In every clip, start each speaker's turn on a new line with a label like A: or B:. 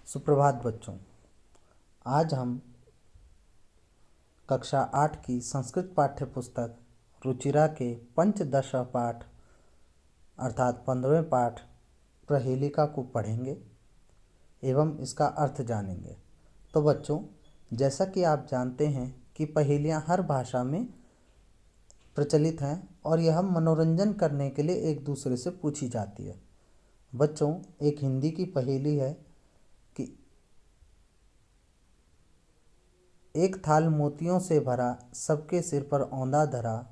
A: सुप्रभात बच्चों। आज हम कक्षा 8 की संस्कृत पाठ्य पुस्तक रुचिरा के पंचदश पाठ अर्थात 15वें पाठ प्रहेलिका को पढ़ेंगे एवं इसका अर्थ जानेंगे। तो बच्चों, जैसा कि आप जानते हैं कि पहेलियाँ हर भाषा में प्रचलित हैं और यह मनोरंजन करने के लिए एक दूसरे से पूछी जाती है। बच्चों, एक हिंदी की पहेली है कि एक थाल मोतियों से भरा, सबके सिर पर औंधा धरा,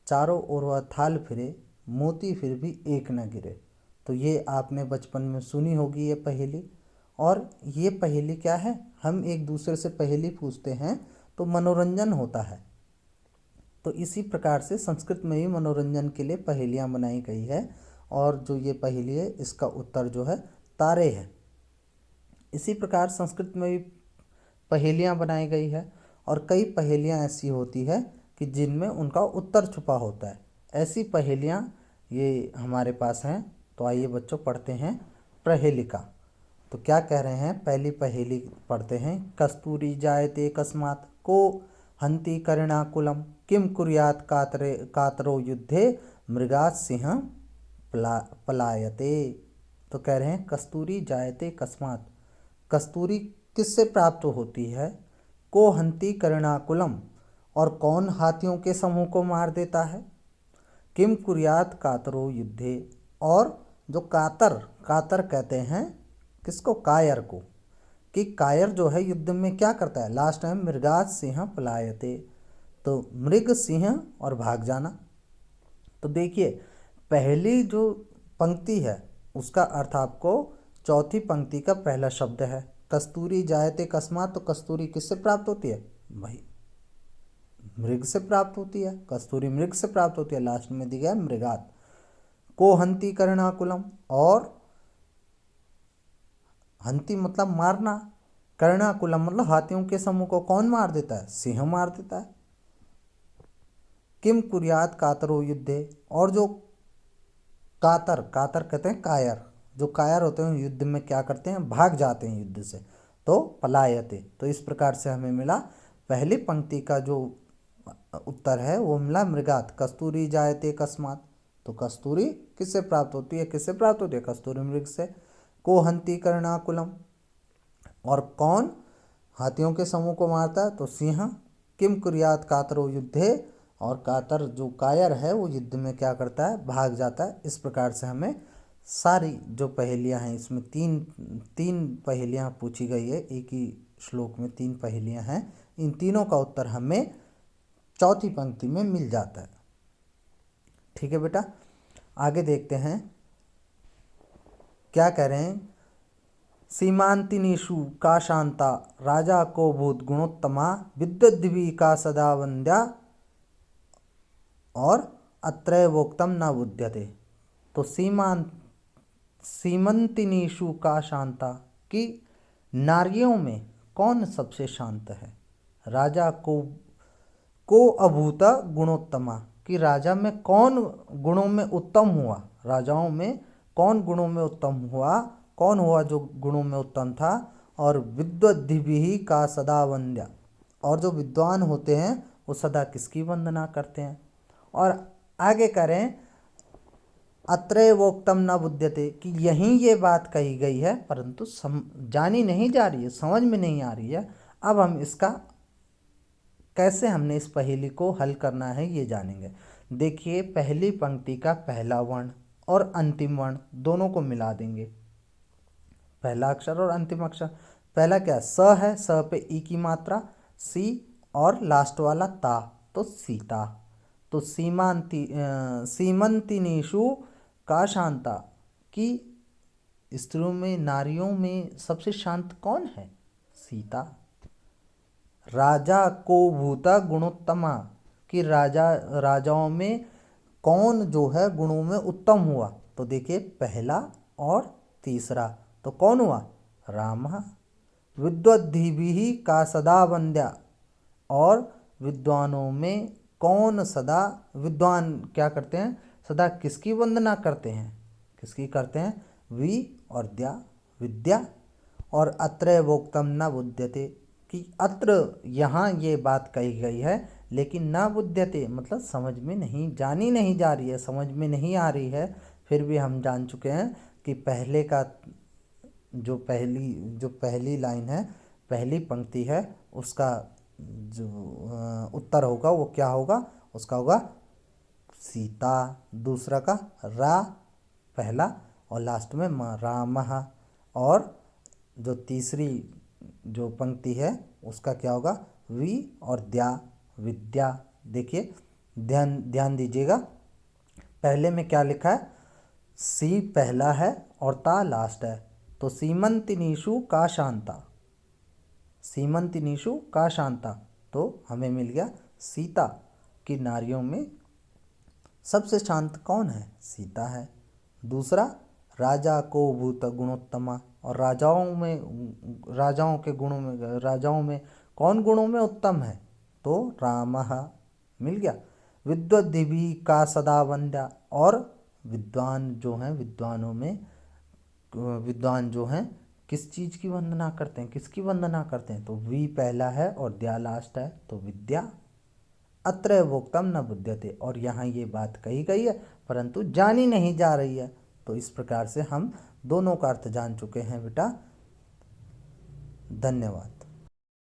A: चारों ओर वह थाल फिरे, मोती फिर भी एक न गिरे। तो ये आपने बचपन में सुनी होगी ये पहेली। और ये पहेली क्या है, हम एक दूसरे से पहेली पूछते हैं तो मनोरंजन होता है। तो इसी प्रकार से संस्कृत में भी मनोरंजन के लिए पहेलियाँ बनाई गई है और जो ये पहेली है इसका उत्तर जो है तारे है। इसी प्रकार संस्कृत में भी पहेलियाँ बनाई गई है और कई पहेलियाँ ऐसी होती है कि जिनमें उनका उत्तर छुपा होता है। ऐसी पहेलियाँ ये हमारे पास हैं। तो आइए बच्चों पढ़ते हैं प्रहेलिका। तो क्या कह रहे हैं, पहली पहेली पढ़ते हैं। कस्तूरी जायते कस्मात् को हंति करुणाकुलम किम कुर्यात् कातरो युद्धे मृगात् सिंह पलायते। तो कह रहे हैं कस्तूरी जायते कस्मात्, कस्तूरी किससे प्राप्त होती है, को हंति करुणाकुलम, और कौन हाथियों के समूह को मार देता है, किम कुर्यात कातरो युद्धे, और जो कातर, कातर कहते हैं किसको, कायर को, कि कायर जो है युद्ध में क्या करता है। लास्ट है मृगात् सिंह पलायते, तो मृग सिंह और भाग जाना। तो देखिए पहली जो पंक्ति है उसका अर्थ आपको चौथी पंक्ति का पहला शब्द है। कस्तूरी जायते कस्मात्, तो कस्तूरी किससे प्राप्त होती है भाई, मृग से प्राप्त होती है। कस्तूरी मृग से प्राप्त होती है, लास्ट में दिया है मृगात। को हंति करुणाकुलम, और हंति मतलब मारना, करुणाकुलम मतलब हाथियों के समूह को कौन मार देता है, सिंह मार देता है। किम कुर्यात कातरो युद्धे, और जो कातर, कातर कहते हैं कायर, जो कायर होते हैं युद्ध में क्या करते हैं, भाग जाते हैं युद्ध से। तो पलायते, तो इस प्रकार से हमें मिला पहली पंक्ति का जो उत्तर है वो मिला मृगात, कस्तूरी जायते कस्मात्। तो कस्तूरी किससे प्राप्त होती है, किससे प्राप्त होती है, कस्तूरी मृग से। को हंति करुणाकुलम, और कौन हाथियों के समूह को मारता है, तो सिंह। किम कुर्यात कातरो युद्धे, और कातर जो कायर है वो युद्ध में क्या करता है, भाग जाता है। इस प्रकार से हमें सारी जो पहेलियां हैं, इसमें तीन पहेलियां पूछी गई है, एक ही श्लोक में 3 पहेलियां हैं। इन तीनों का उत्तर हमें चौथी पंक्ति में मिल जाता है। ठीक है बेटा, आगे देखते हैं क्या कह रहे हैं। सीमांतिनीषु का शांता, राजा को भूत गुणोत्तमा, विद्वद्दिवी का सदा वंद्या, और अत्रैवोक्तम न बुध्यते। तो सीमंतिनीषु का शांता, कि नारियों में कौन सबसे शांत है, राजा को अभूत गुणोत्तमा, कि राजा में कौन गुणों में उत्तम हुआ, राजाओं में कौन गुणों में उत्तम हुआ, कौन हुआ जो गुणों में उत्तम था। और विद्वद्दिभिः का सदा वंद्या, और जो विद्वान होते हैं वो सदा किसकी वंदना करते हैं। और आगे करें अत्रैवोक्तम न बुध्यते, कि यहीं ये बात कही गई है परंतु जानी नहीं जा रही है, समझ में नहीं आ रही है। अब हम इसका कैसे हमने इस पहेली को हल करना है ये जानेंगे। देखिए पहली पंक्ति का पहला वर्ण और अंतिम वर्ण दोनों को मिला देंगे, पहला अक्षर और अंतिम अक्षर। पहला क्या, स है, स पे ई की मात्रा, सी, और लास्ट वाला ता, तो सीता। तो सीमंतिनीषु का शांता, कि स्त्रियों में, नारियों में सबसे शांत कौन है, सीता। राजा को भूता गुणोत्तमा, कि राजाओं में कौन जो है गुणों में उत्तम हुआ। तो देखिए पहला और तीसरा, तो कौन हुआ, राम। विद्वद्दिभिः का सदा वंद्या, और विद्वानों में कौन सदा, विद्वान क्या करते हैं, सदा किसकी वंदना करते हैं, किसकी करते हैं, वि और द्या, विद्या। और अत्र वोक्तम न बुध्यते, कि अत्र यहाँ ये बात कही गई है लेकिन न बुध्यते मतलब समझ में नहीं, जानी नहीं जा रही है, समझ में नहीं आ रही है। फिर भी हम जान चुके हैं कि पहले का जो पहली लाइन है, पहली पंक्ति है, उसका जो उत्तर होगा वो क्या होगा, उसका होगा सीता। दूसरा का रा पहला और लास्ट में म रामः। और जो तीसरी जो पंक्ति है उसका क्या होगा, वी और द्या विद्या। देखिए ध्यान ध्यान दीजिएगा, पहले में क्या लिखा है, सी पहला है और ता लास्ट है। तो सीमंतिनीषु का शांता, सीमंतिनीषु का शांता, तो हमें मिल गया सीता, की नारियों में सबसे शांत कौन है, सीता है। दूसरा राजा को भूत गुणोत्तमा, और राजाओं में कौन गुणों में उत्तम है, तो रामः मिल गया। विद्वद्भिः का सदा वंद्या, और विद्वान जो हैं, विद्वान जो हैं किस चीज़ की वंदना करते हैं, किसकी वंदना करते हैं, तो वी पहला है और द्या लास्ट है, तो विद्या। अत्र वोक्तम न बुध्यते, और यहाँ ये बात कही गई है परंतु जानी नहीं जा रही है। तो इस प्रकार से हम दोनों का अर्थ जान चुके हैं बेटा। धन्यवाद।